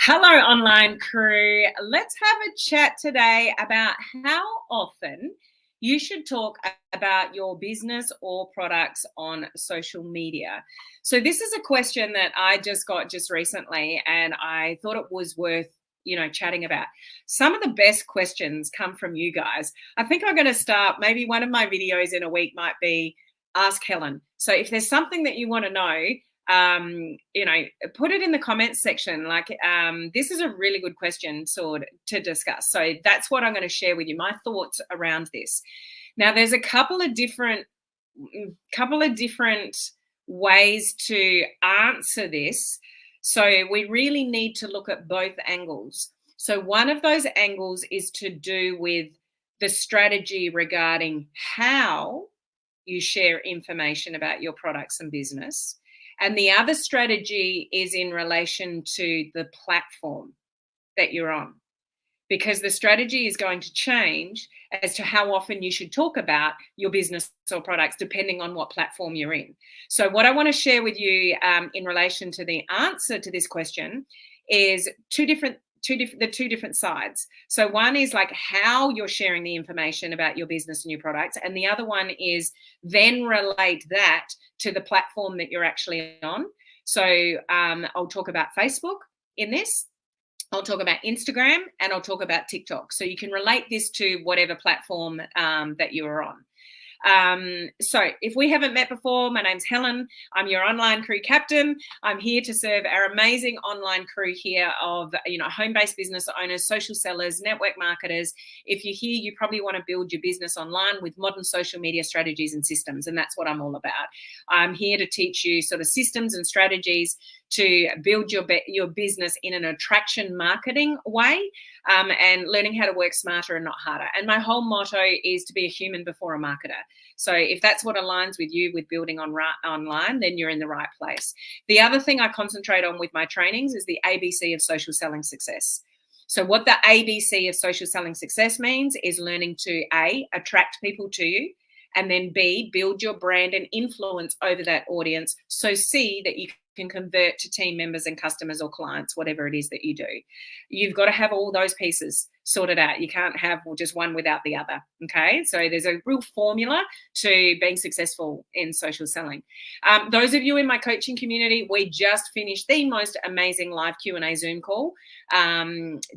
Hello, online crew. Let's have a chat today about how often you should talk about your business or products on social media. So, this is a question that I just got just recently, and I thought it was worth chatting about. Some of the best questions come from you guys. I think I'm going to start, maybe one of my videos in a week might be Ask Helen. So if there's something that you want to know, you know, put it in the comments section. This is a really good question to discuss. So that's what I'm going to share with you, my thoughts around this. Now, there's a couple of different ways to answer this. So we really need to look at both angles. So one of those angles is to do with the strategy regarding how you share information about your products and business. And the other strategy is in relation to the platform that you're on, because the strategy is going to change as to how often you should talk about your business or products, depending on what platform you're in. So what I want to share with you in relation to the answer to this question is the two different sides. So one is like how you're sharing the information about your business and your products, and the other one is then relate that to the platform that you're actually on. So I'll talk about Facebook in this. I'll talk about Instagram, and I'll talk about TikTok. So you can relate this to whatever platform that you're on. So if we haven't met before, my name's Helen. I'm your online crew captain. I'm here to serve our amazing online crew here of, home-based business owners, social sellers, network marketers. If you're here, you probably want to build your business online with modern social media strategies and systems, and that's what I'm all about. I'm here to teach you sort of systems and strategies to build your business in an attraction marketing way, and learning how to work smarter and not harder. And my whole motto is to be a human before a marketer. So if that's what aligns with you with building online, then you're in the right place. The other thing I concentrate on with my trainings is the ABC of social selling success. So what the ABC of social selling success means is learning to A, attract people to you, and then B, build your brand and influence over that audience. So C, that you can convert to team members and customers or clients, whatever it is that you do. You've got to have all those pieces sorted out. You can't have just one without the other. Okay. So there's a real formula to being successful in social selling. Those of you in my coaching community, we just finished the most amazing live Q&A Zoom call,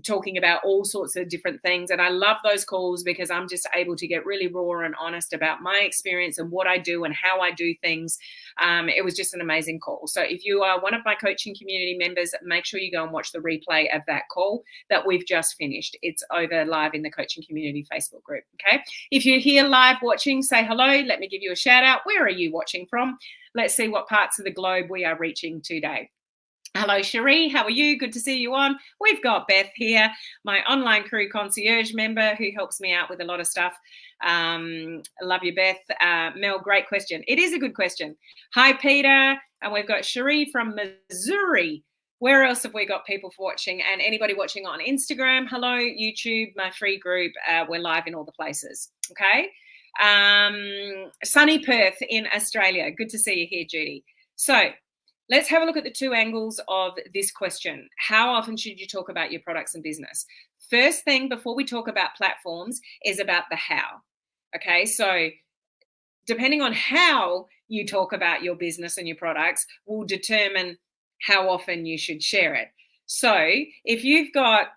talking about all sorts of different things. And I love those calls because I'm just able to get really raw and honest about my experience and what I do and how I do things. It was just an amazing call. So if you are one of my coaching community members, make sure you go and watch the replay of that call that we've just finished. It's over live in the coaching community Facebook group. Okay. If you're here live watching, say hello. Let me give you a shout out. Where are you watching from? Let's see what parts of the globe we are reaching today. Hello, Cherie. How are you? Good to see you on. We've got Beth here, my online crew concierge member who helps me out with a lot of stuff. I love you, Beth. Mel, great question. It is a good question. Hi, Peter. And we've got Cherie from Missouri. Where else have we got people watching? And anybody watching on Instagram, hello, YouTube, my free group. We're live in all the places. Okay. Sunny Perth in Australia. Good to see you here, Judy. So let's have a look at the two angles of this question. How often should you talk about your products and business? First thing, before we talk about platforms, is about the how. Okay, so depending on how you talk about your business and your products will determine how often you should share it. So if you've got,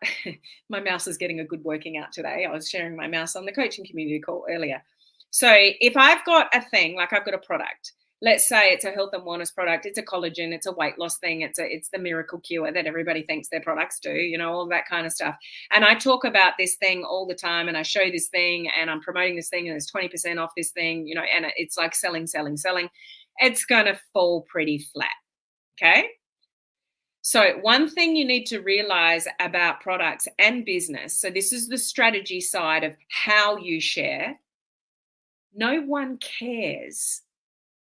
my mouse is getting a good working out today. I was sharing my mouse on the coaching community call earlier. So if I've got a thing, like I've got a product, let's say it's a health and wellness product, it's a collagen, it's a weight loss thing, it's the miracle cure that everybody thinks their products do, all that kind of stuff. And I talk about this thing all the time, and I show this thing, and I'm promoting this thing, and there's 20% off this thing, and it's like selling. It's going to fall pretty flat. Okay. So one thing you need to realize about products and business, so this is the strategy side of how you share. No one cares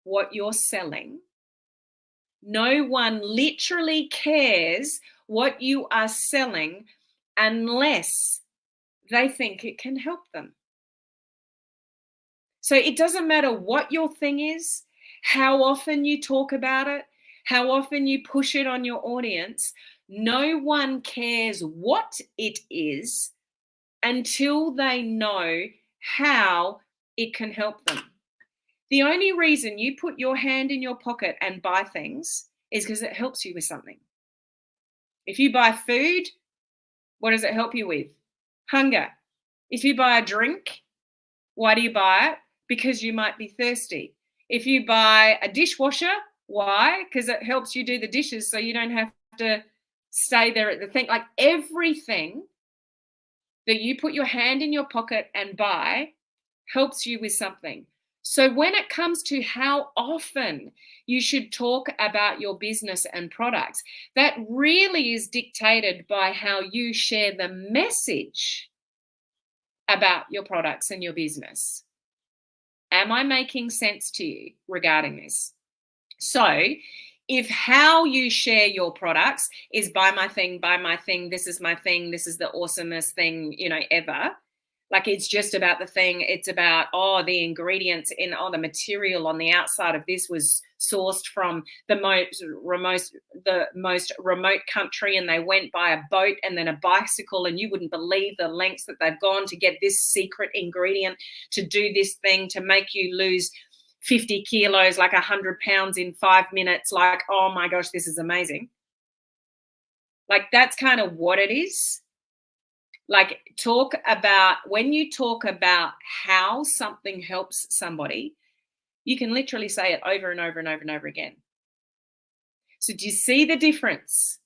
what you're selling. No one literally cares what you are selling unless they think it can help them. So it doesn't matter what your thing is, how often you talk about it, how often you push it on your audience. No one cares what it is until they know how it can help them. The only reason you put your hand in your pocket and buy things is because it helps you with something. If you buy food, what does it help you with? Hunger. If you buy a drink, why do you buy it? Because you might be thirsty. If you buy a dishwasher, why? Because it helps you do the dishes so you don't have to stay there at the thing. Like everything that you put your hand in your pocket and buy helps you with something. So when it comes to how often you should talk about your business and products, that really is dictated by how you share the message about your products and your business. Am I making sense to you regarding this? So if how you share your products is buy my thing, this is my thing, this is the awesomest thing, ever. Like it's just about the thing. It's about, the ingredients in, the material on the outside of this was sourced from the most remote country, and they went by a boat and then a bicycle, and you wouldn't believe the lengths that they've gone to get this secret ingredient to do this thing to make you lose 50 kilos, like 100 pounds in 5 minutes. Like, oh my gosh, this is amazing. Like that's kind of what it is. Like when you talk about how something helps somebody, you can literally say it over and over and over and over again. So do you see the difference?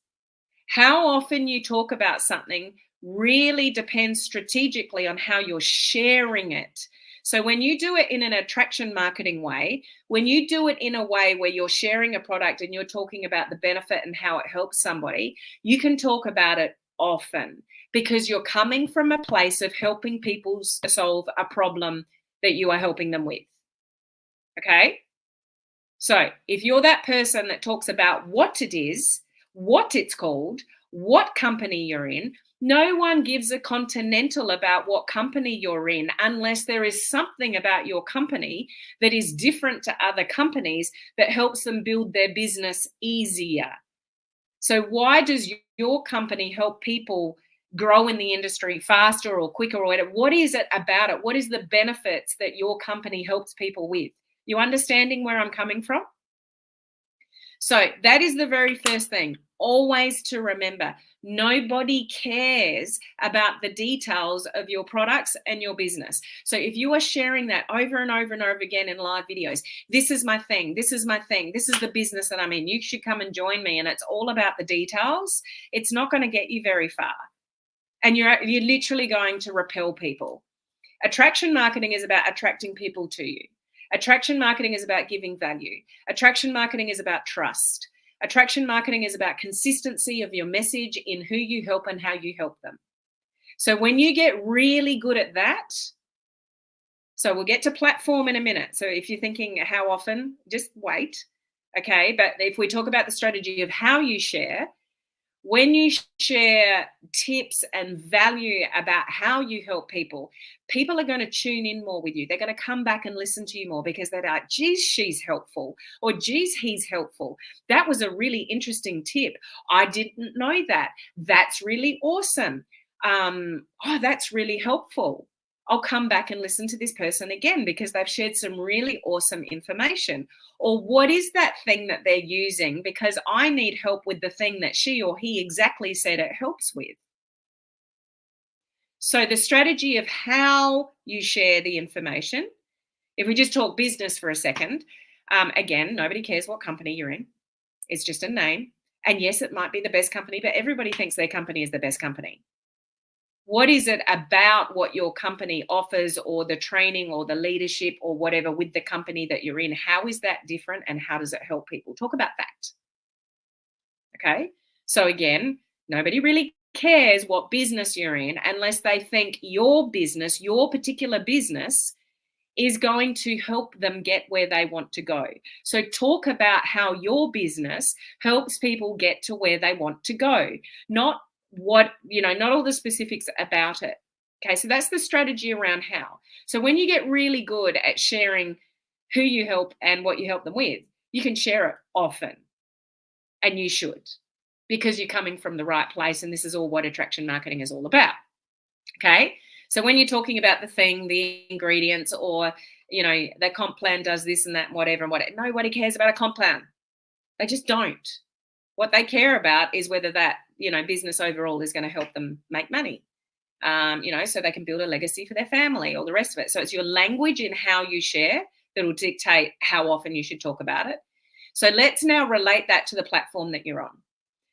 How often you talk about something really depends strategically on how you're sharing it. So when you do it in an attraction marketing way, when you do it in a way where you're sharing a product and you're talking about the benefit and how it helps somebody, you can talk about it often because you're coming from a place of helping people solve a problem that you are helping them with. Okay? So if you're that person that talks about what it is, what it's called, what company you're in, no one gives a continental about what company you're in unless there is something about your company that is different to other companies that helps them build their business easier. So why does your company help people grow in the industry faster or quicker or whatever? What is it about it? What is the benefits that your company helps people with? You understanding where I'm coming from? So that is the very first thing. Always to remember, nobody cares about the details of your products and your business. So if you are sharing that over and over and over again in live videos, this is my thing, this is my thing, this is the business that I'm in, you should come and join me, and it's all about the details, it's not going to get you very far. And you're literally going to repel people. Attraction marketing is about attracting people to you. Attraction marketing is about giving value. Attraction marketing is about trust. Attraction marketing is about consistency of your message in who you help and how you help them. So when you get really good at that, so we'll get to platform in a minute. So if you're thinking how often, just wait. Okay, but if we talk about the strategy of how you share, when you share tips and value about how you help people, people are going to tune in more with you. They're going to come back and listen to you more because they're like, geez, she's helpful, or geez, he's helpful. That was a really interesting tip. I didn't know that. That's really awesome. That's really helpful. I'll come back and listen to this person again because they've shared some really awesome information. Or what is that thing that they're using? Because I need help with the thing that she or he exactly said it helps with. So the strategy of how you share the information, if we just talk business for a second, again, nobody cares what company you're in. It's just a name. And yes, it might be the best company, but everybody thinks their company is the best company. What is it about what your company offers, or the training or the leadership or whatever with the company that you're in? How is that different and how does it help people? Talk about that. Okay. So again, nobody really cares what business you're in unless they think your business, your particular business, is going to help them get where they want to go. So talk about how your business helps people get to where they want to go, not all the specifics about it. Okay, so that's the strategy around how. So when you get really good at sharing who you help and what you help them with, you can share it often. And you should, because you're coming from the right place, and this is all what attraction marketing is all about. Okay. So when you're talking about the thing, the ingredients, or, the comp plan does this and that and whatever, nobody cares about a comp plan. They just don't. What they care about is whether that, business overall is going to help them make money, so they can build a legacy for their family, all the rest of it. So it's your language and how you share that will dictate how often you should talk about it. So let's now relate that to the platform that you're on.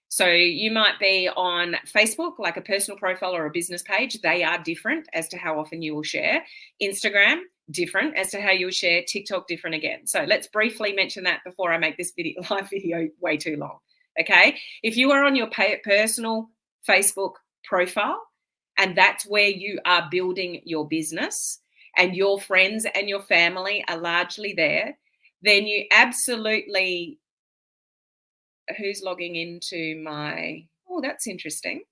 So you might be on Facebook, like a personal profile or a business page. They are different as to how often you will share. Instagram, different as to how you'll share. TikTok, different again. So let's briefly mention that before I make this live video way too long. Okay. If you are on your personal Facebook profile, and that's where you are building your business, and your friends and your family are largely there, then you absolutely... Who's logging into my... Oh, that's interesting.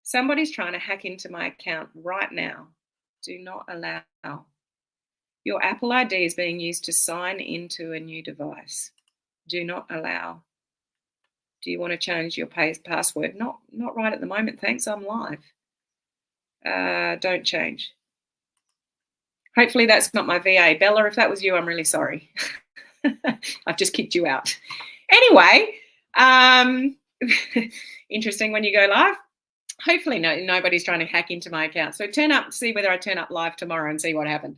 Somebody's trying to hack into my account right now. Do not allow. Your Apple ID is being used to sign into a new device. Do not allow. Do you want to change your password? Not right at the moment, thanks. I'm live. Don't change. Hopefully that's not my VA. Bella, if that was you, I'm really sorry. I've just kicked you out. Anyway, interesting when you go live. Hopefully nobody's trying to hack into my account. So see whether I turn up live tomorrow and see what happened.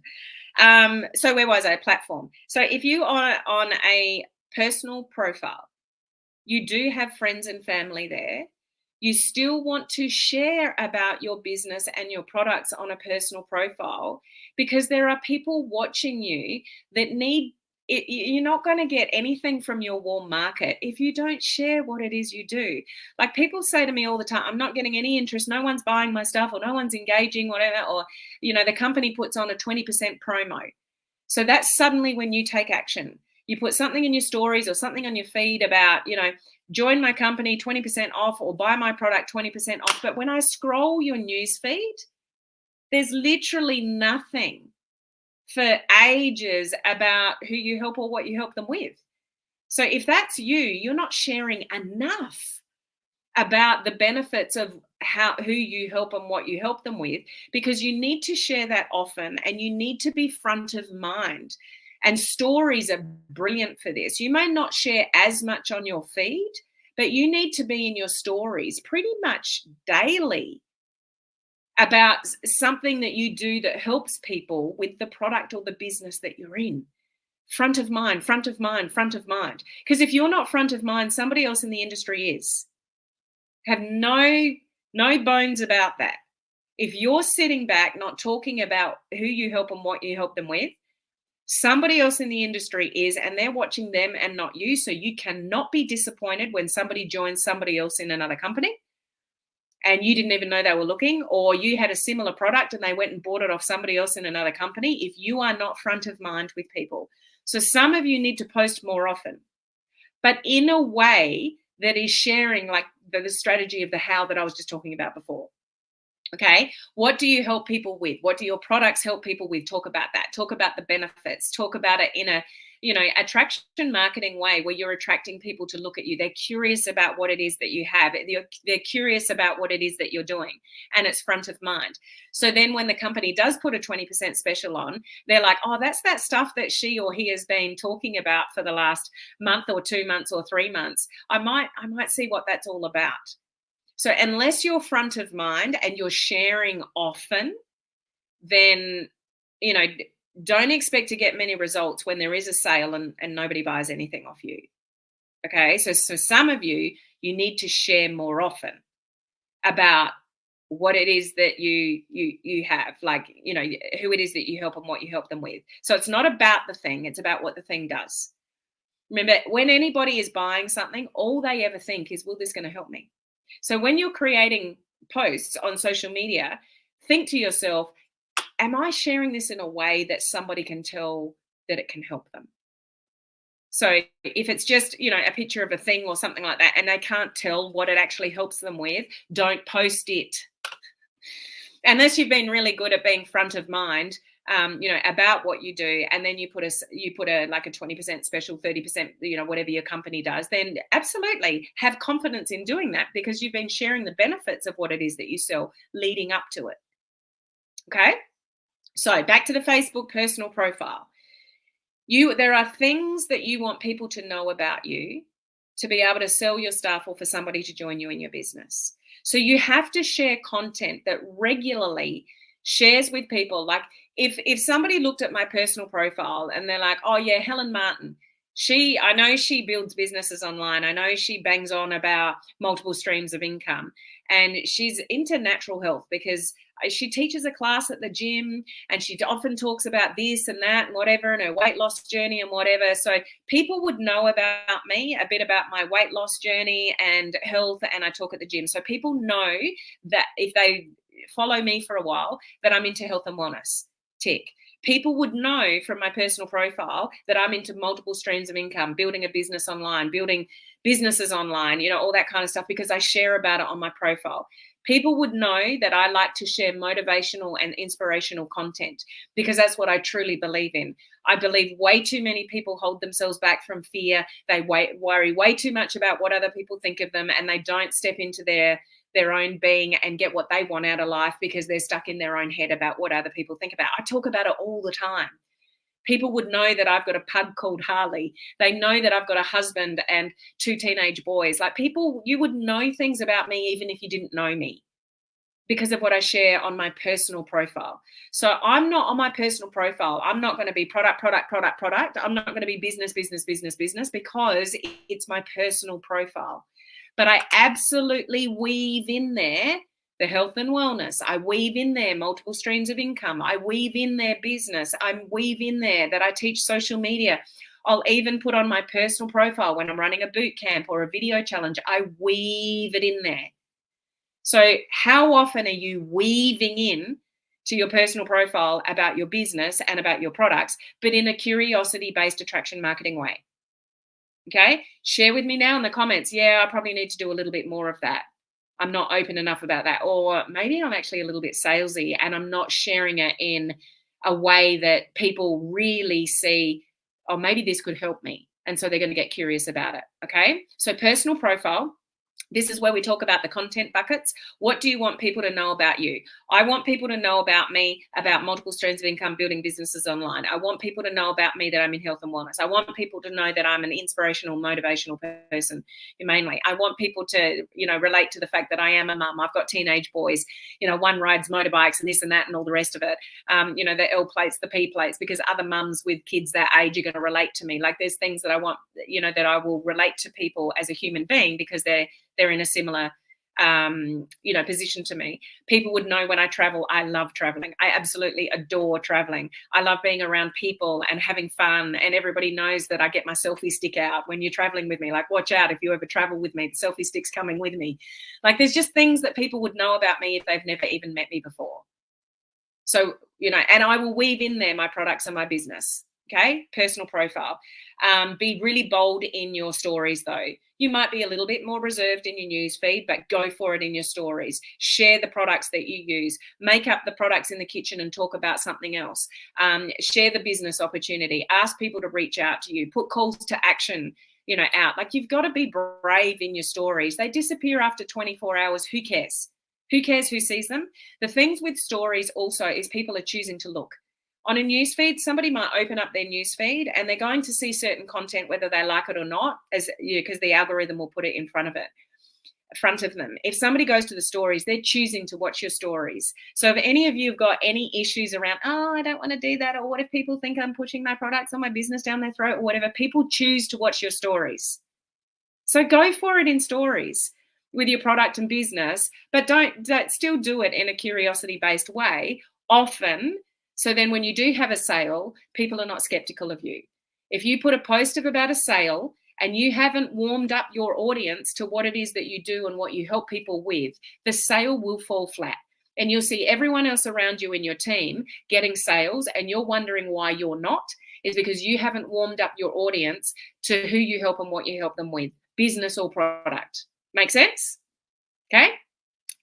So where was I? Platform. So if you are on a personal profile, you do have friends and family there. You still want to share about your business and your products on a personal profile, because there are people watching you that need it. You're not going to get anything from your warm market if you don't share what it is you do. Like, people say to me all the time, I'm not getting any interest. No one's buying my stuff, or no one's engaging, whatever. Or, the company puts on a 20% promo. So that's suddenly when you take action. You put something in your stories or something on your feed about, join my company, 20% off, or buy my product, 20% off. But when I scroll your news feed, there's literally nothing for ages about who you help or what you help them with. So if that's you, you're not sharing enough about the benefits of who you help and what you help them with, because you need to share that often, and you need to be front of mind. And stories are brilliant for this. You may not share as much on your feed, but you need to be in your stories pretty much daily about something that you do that helps people with the product or the business that you're in. Front of mind, front of mind, front of mind. Because if you're not front of mind, somebody else in the industry is. Have no bones about that. If you're sitting back, not talking about who you help and what you help them with, somebody else in the industry is, and they're watching them and not you. So you cannot be disappointed when somebody joins somebody else in another company and you didn't even know they were looking, or you had a similar product and they went and bought it off somebody else in another company, if you are not front of mind with people. So some of you need to post more often, but in a way that is sharing, like the strategy of the how that I was just talking about before. Okay, what do you help people with? What do your products help people with? Talk about that. Talk about the benefits. Talk about it in a, attraction marketing way, where you're attracting people to look at you. They're curious about what it is that you have. They're curious about what it is that you're doing, and it's front of mind. So then when the company does put a 20% special on, they're like, oh, that's that stuff that she or he has been talking about for the last month or 2 months or 3 months. I might see what that's all about. So unless you're front of mind and you're sharing often, then, don't expect to get many results when there is a sale and nobody buys anything off you. Okay, so some of you need to share more often about what it is that you have, like, who it is that you help and what you help them with. So it's not about the thing, it's about what the thing does. Remember, when anybody is buying something, all they ever think is, well, this is going to help me. So when you're creating posts on social media, think to yourself, am I sharing this in a way that somebody can tell that it can help them? So if it's just, a picture of a thing or something like that, and they can't tell what it actually helps them with, don't post it. Unless you've been really good at being front of mind, about what you do, and then you put a like a 20% special, 30%, whatever your company does, then absolutely have confidence in doing that because you've been sharing the benefits of what it is that you sell leading up to it. Okay. So back to the Facebook personal profile. There are things that you want people to know about you to be able to sell your stuff or for somebody to join you in your business. So you have to share content that regularly shares with people. Like if somebody looked at my personal profile and they're like, oh yeah, Helen Martin, I know she builds businesses online. I know she bangs on about multiple streams of income, and she's into natural health because she teaches a class at the gym, and she often talks about this and that and whatever, and her weight loss journey and whatever. So people would know about me, a bit about my weight loss journey and health, and I talk at the gym. So people know that if they follow me for a while, that I'm into health and wellness. Tick. People would know from my personal profile that I'm into multiple streams of income, building a business online, building businesses online, all that kind of stuff, because I share about it on my profile. People would know that I like to share motivational and inspirational content because that's what I truly believe in. I believe way too many people hold themselves back from fear. They worry way too much about what other people think of them, and they don't step into their own being and get what they want out of life because they're stuck in their own head about what other people think about. I talk about it all the time. People would know that I've got a pug called Harley. They know that I've got a husband and 2 teenage boys. Like you would know things about me even if you didn't know me because of what I share on my personal profile. So I'm not on my personal profile. I'm not going to be product. I'm not going to be business because it's my personal profile. But I absolutely weave in there the health and wellness. I weave in there multiple streams of income. I weave in there business. I weave in there that I teach social media. I'll even put on my personal profile when I'm running a boot camp or a video challenge. I weave it in there. So how often are you weaving in to your personal profile about your business and about your products, but in a curiosity-based attraction marketing way? Okay, share with me now in the comments. Yeah, I probably need to do a little bit more of that. I'm not open enough about that. Or maybe I'm actually a little bit salesy and I'm not sharing it in a way that people really see, oh, maybe this could help me. And so they're going to get curious about it. Okay, so personal profile. This is where we talk about the content buckets. What do you want people to know about you? I want people to know about me, about multiple streams of income, building businesses online. I want people to know about me that I'm in health and wellness. I want people to know that I'm an inspirational, motivational person, mainly. I want people to, relate to the fact that I am a mum. I've got teenage boys. One rides motorbikes and this and that and all the rest of it. The L plates, the P plates, because other mums with kids that age are going to relate to me. Like there's things that I want, that I will relate to people as a human being because they're in a similar, position to me. People would know when I travel, I love traveling. I absolutely adore traveling. I love being around people and having fun. And everybody knows that I get my selfie stick out when you're traveling with me. Like, watch out if you ever travel with me, the selfie stick's coming with me. Like, there's just things that people would know about me if they've never even met me before. So, and I will weave in there my products and my business. Okay, personal profile. Be really bold in your stories, though. You might be a little bit more reserved in your news feed, but go for it in your stories. Share the products that you use. Make up the products in the kitchen and talk about something else. Share the business opportunity. Ask people to reach out to you. Put calls to action, out. Like, you've got to be brave in your stories. They disappear after 24 hours. Who cares? Who cares who sees them? The things with stories also is people are choosing to look. On a newsfeed, somebody might open up their newsfeed and they're going to see certain content, whether they like it or not, because the algorithm will put it in front of them. If somebody goes to the stories, they're choosing to watch your stories. So if any of you have got any issues around, oh, I don't want to do that, or what if people think I'm pushing my products or my business down their throat or whatever, people choose to watch your stories. So go for it in stories with your product and business, but don't still do it in a curiosity-based way, often. So then when you do have a sale, people are not skeptical of you. If you put a post about a sale and you haven't warmed up your audience to what it is that you do and what you help people with, the sale will fall flat. And you'll see everyone else around you in your team getting sales, and you're wondering why you're not, is because you haven't warmed up your audience to who you help and what you help them with, business or product. Make sense? Okay?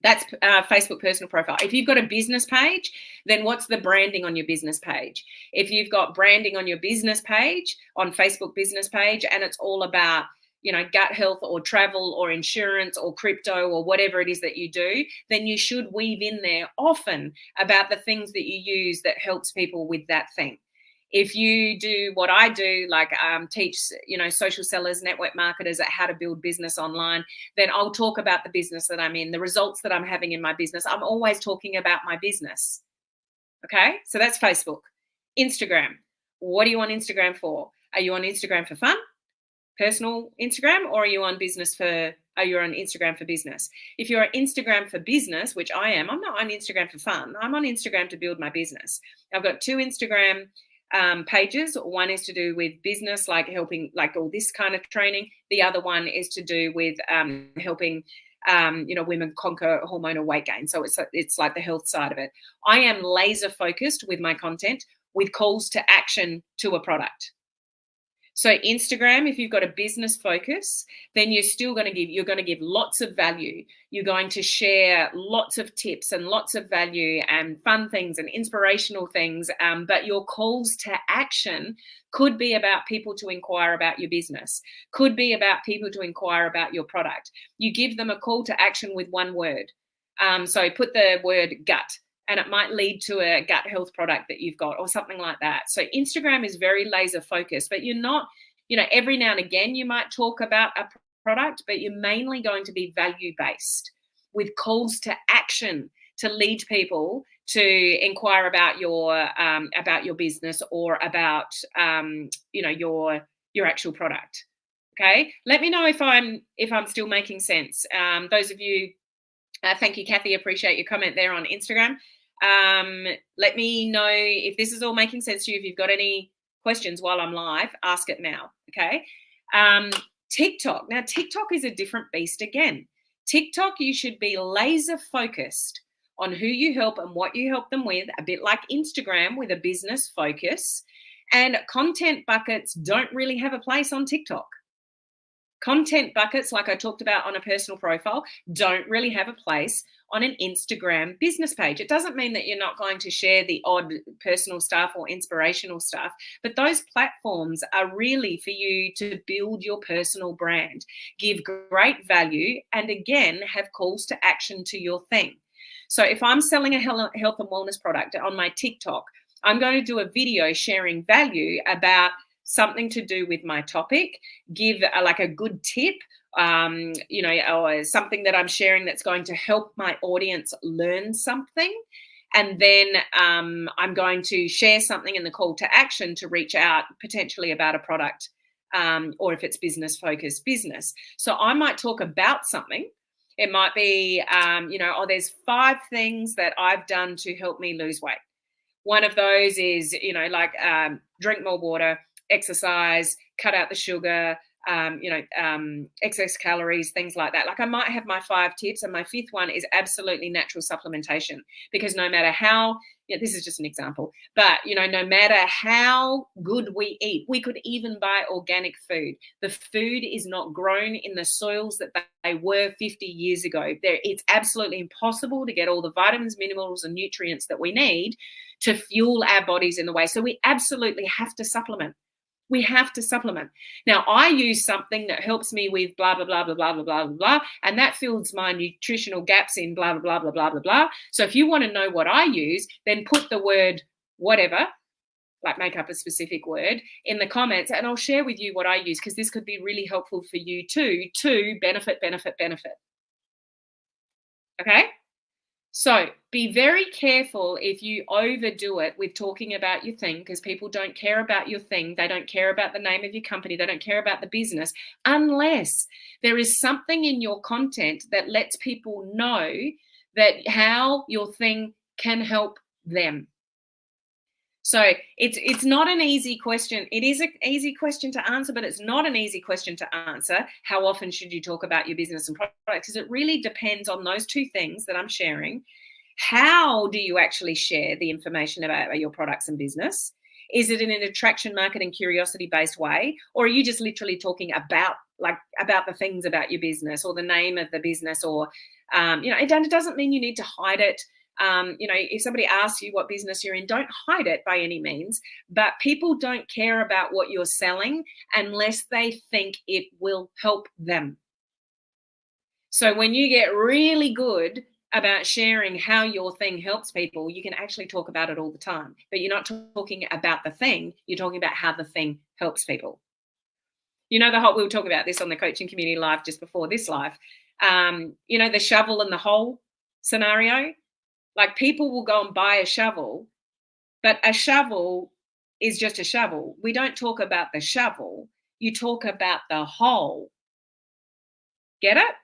That's Facebook personal profile. If you've got a business page, then what's the branding on your business page? If you've got branding on your business page, on Facebook business page, and it's all about, you know, gut health or travel or insurance or crypto or whatever it is that you do, then you should weave in there often about the things that you use that helps people with that thing. If you do what I do, like teach, you know, social sellers, network marketers at how to build business online, then I'll talk about the business that I'm in, the results that I'm having in my business. I'm always talking about my business. Okay, so that's Facebook. Instagram. What are you on Instagram for? Are you on Instagram for fun, personal Instagram, or are you on business for? Are you on Instagram for business? If you're on Instagram for business, which I am, I'm not on Instagram for fun. I'm on Instagram to build my business. I've got 2 Instagram pages. One is to do with business, like helping, like all this kind of training. The other one is to do with helping you know, women conquer hormonal weight gain. So it's like the health side of it. I am laser focused with my content with calls to action to a product. So Instagram, if you've got a business focus, then you're going to give lots of value. You're going to share lots of tips and lots of value and fun things and inspirational things. But your calls to action could be about people to inquire about your business, could be about people to inquire about your product. You give them a call to action with one word. So put the word gut, and it might lead to a gut health product that you've got or something like that. So Instagram is very laser focused, but you're not, you know, every now and again you might talk about a product, but you're mainly going to be value based with calls to action to lead people to inquire about your business or about you know, your actual product. Okay, let me know if I'm still making sense. Those of you, thank you, Kathy. Appreciate your comment there on Instagram. Let me know if this is all making sense to you. If you've got any questions while I'm live, ask it now. Okay. TikTok. Now, TikTok is a different beast again. TikTok, you should be laser focused on who you help and what you help them with, a bit like Instagram with a business focus. And content buckets don't really have a place on TikTok. Content buckets, like I talked about on a personal profile, don't really have a place on an Instagram business page. It doesn't mean that you're not going to share the odd personal stuff or inspirational stuff, but those platforms are really for you to build your personal brand, give great value, and again, have calls to action to your thing. So if I'm selling a health and wellness product on my TikTok, I'm going to do a video sharing value about something to do with my topic, give like a good tip, you know, or something that I'm sharing that's going to help my audience learn something. And then I'm going to share something in the call to action to reach out potentially about a product, or if it's business focused business. So I might talk about something. It might be, you know, oh, there's 5 things that I've done to help me lose weight. One of those is, you know, like drink more water, exercise, cut out the sugar, you know, excess calories, things like that. Like I might have my 5 tips, and my 5th one is absolutely natural supplementation, because no matter how, this is just an example, but, you know, no matter how good we eat, we could even buy organic food. The food is not grown in the soils that they were 50 years ago. It's absolutely impossible to get all the vitamins, minerals, and nutrients that we need to fuel our bodies in the way. So we absolutely have to supplement. We have to supplement. Now, I use something that helps me with blah, blah, blah, blah, blah, blah, blah, blah, and that fills my nutritional gaps in blah, blah, blah, blah, blah, blah, blah. So if you want to know what I use, then put the word whatever, like make up a specific word, in the comments, and I'll share with you what I use, because this could be really helpful for you too, to benefit. Okay? So be very careful if you overdo it with talking about your thing, because people don't care about your thing. They don't care about the name of your company. They don't care about the business, unless there is something in your content that lets people know that how your thing can help them. So it's not an easy question. It is an easy question to answer, but it's not an easy question to answer. How often should you talk about your business and products? Because it really depends on those 2 things that I'm sharing. How do you actually share the information about your products and business? Is it in an attraction, marketing, curiosity-based way? Or are you just literally talking about like about the things about your business or the name of the business, or it doesn't mean you need to hide it. If somebody asks you what business you're in, don't hide it by any means. But people don't care about what you're selling unless they think it will help them. So when you get really good about sharing how your thing helps people, you can actually talk about it all the time. But you're not talking about the thing, you're talking about how the thing helps people. We were talking about this on the coaching community live just before this live. The shovel and the hole scenario. Like, people will go and buy a shovel, but a shovel is just a shovel. We don't talk about the shovel. You talk about the hole. Get it?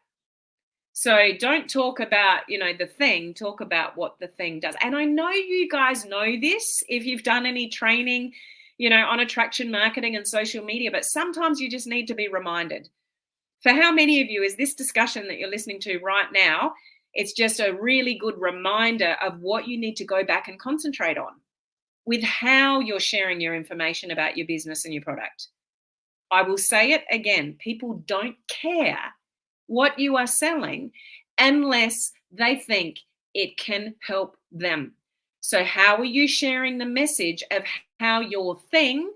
So don't talk about, the thing, talk about what the thing does. And I know you guys know this if you've done any training, on attraction marketing and social media, but sometimes you just need to be reminded. For how many of you is this discussion that you're listening to right now, it's just a really good reminder of what you need to go back and concentrate on with how you're sharing your information about your business and your product. I will say it again, people don't care what you are selling unless they think it can help them. So how are you sharing the message of how your thing,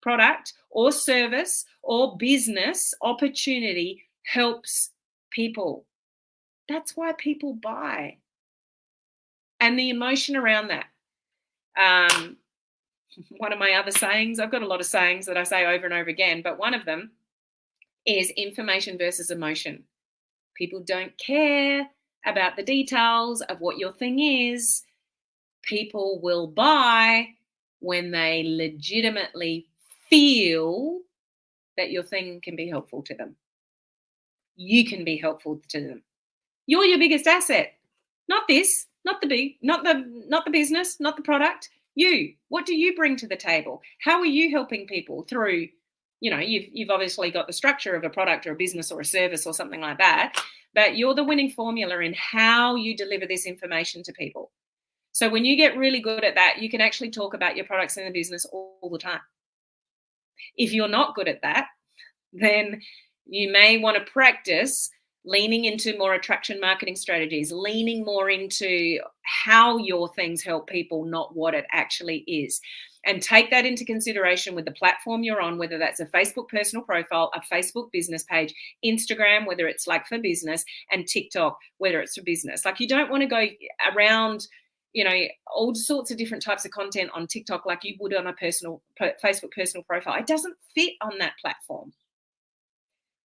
product or service or business opportunity helps people? That's why people buy. And the emotion around that. One of my other sayings, I've got a lot of sayings that I say over and over again, but one of them is information versus emotion. People don't care about the details of what your thing is. People will buy when they legitimately feel that your thing can be helpful to them. You can be helpful to them. You're your biggest asset. Not this, not the business, not the product. You. What do you bring to the table? How are you helping people through, you've obviously got the structure of a product or a business or a service or something like that, but you're the winning formula in how you deliver this information to people. So when you get really good at that, you can actually talk about your products and the business all the time. If you're not good at that, then you may want to practice leaning into more attraction marketing strategies, leaning more into how your things help people, not what it actually is. And take that into consideration with the platform you're on, whether that's a Facebook personal profile, a Facebook business page, Instagram, whether it's like for business, and TikTok, whether it's for business. Like, you don't want to go around, all sorts of different types of content on TikTok like you would on a Facebook personal profile. It doesn't fit on that platform.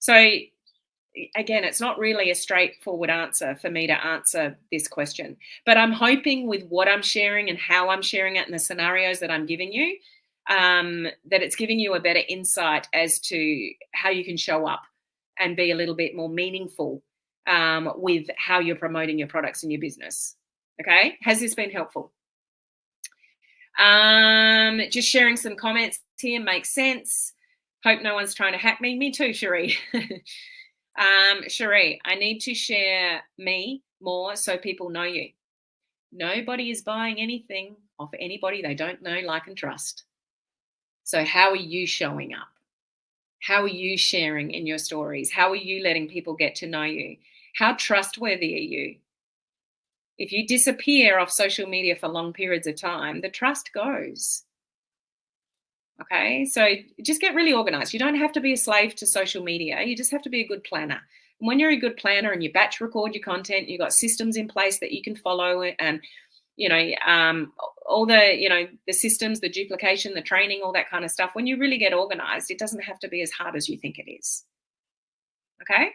So again, it's not really a straightforward answer for me to answer this question, but I'm hoping with what I'm sharing and how I'm sharing it and the scenarios that I'm giving you, that it's giving you a better insight as to how you can show up and be a little bit more meaningful with how you're promoting your products and your business. Okay. Has this been helpful? Just sharing some comments here makes sense. Hope no one's trying to hack me. Me too, Cherie. Cherie, I need to share me more so people know you. Nobody is buying anything off anybody they don't know, like, and trust. So how are you showing up? How are you sharing in your stories? How are you letting people get to know you? How trustworthy are you? If you disappear off social media for long periods of time, the trust goes. Okay, so just get really organized. You don't have to be a slave to social media. You just have to be a good planner. And when you're a good planner and you batch record your content, you've got systems in place that you can follow, and all the the systems, the duplication, the training, all that kind of stuff. When you really get organized, it doesn't have to be as hard as you think it is. Okay.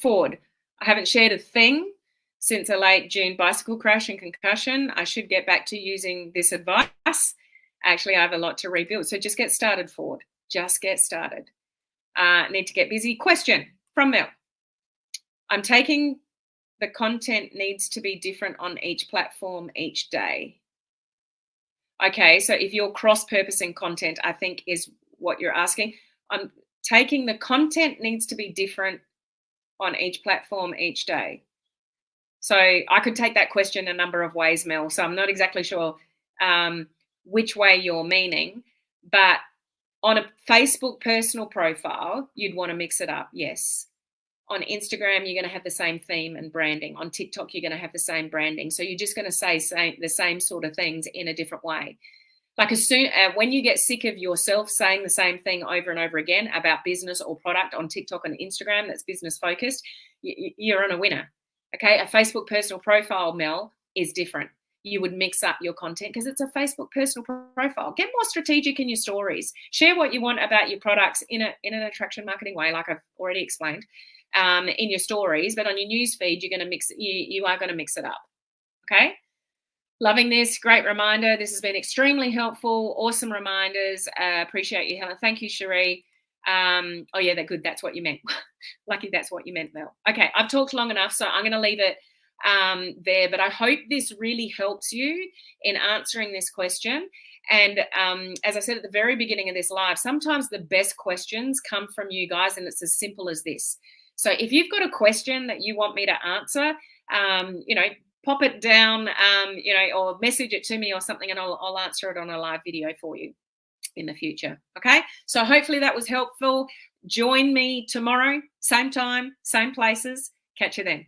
Ford, I haven't shared a thing since a late June bicycle crash and concussion. I should get back to using this advice. Actually, I have a lot to rebuild. So just get started, Ford. Just get started. Need to get busy. Question from Mel. I'm taking the content needs to be different on each platform each day. Okay, so if you're cross-purposing content, I think is what you're asking. I'm taking the content needs to be different on each platform each day. So I could take that question a number of ways, Mel. So I'm not exactly sure which way you're meaning, but On a Facebook personal profile, you'd want to mix it up, yes. On Instagram, you're going to have the same theme and branding. On TikTok, you're going to have the same branding. So you're just going to say the same sort of things in a different way. Like when you get sick of yourself saying the same thing over and over again about business or product on TikTok and Instagram that's business focused, you're on a winner. Okay, a Facebook personal profile, Mel, is different. You would mix up your content because it's a Facebook personal profile. Get more strategic in your stories. Share what you want about your products in an attraction marketing way, like I've already explained, in your stories. But on your news feed, you're going to you are going to mix it up. Okay. Loving this. Great reminder. This has been extremely helpful. Awesome reminders. Appreciate you, Helen. Thank you, Cherie. Oh, yeah, good. That's what you meant. Lucky that's what you meant, Mel. Okay, I've talked long enough, so I'm going to leave it there. But I hope this really helps you in answering this question. And as I said at the very beginning of this live, sometimes the best questions come from you guys, and it's as simple as this. So if you've got a question that you want me to answer, pop it down, or message it to me or something, and I'll answer it on a live video for you in the future. Okay, so hopefully that was helpful. Join me tomorrow, same time, same places. Catch you then.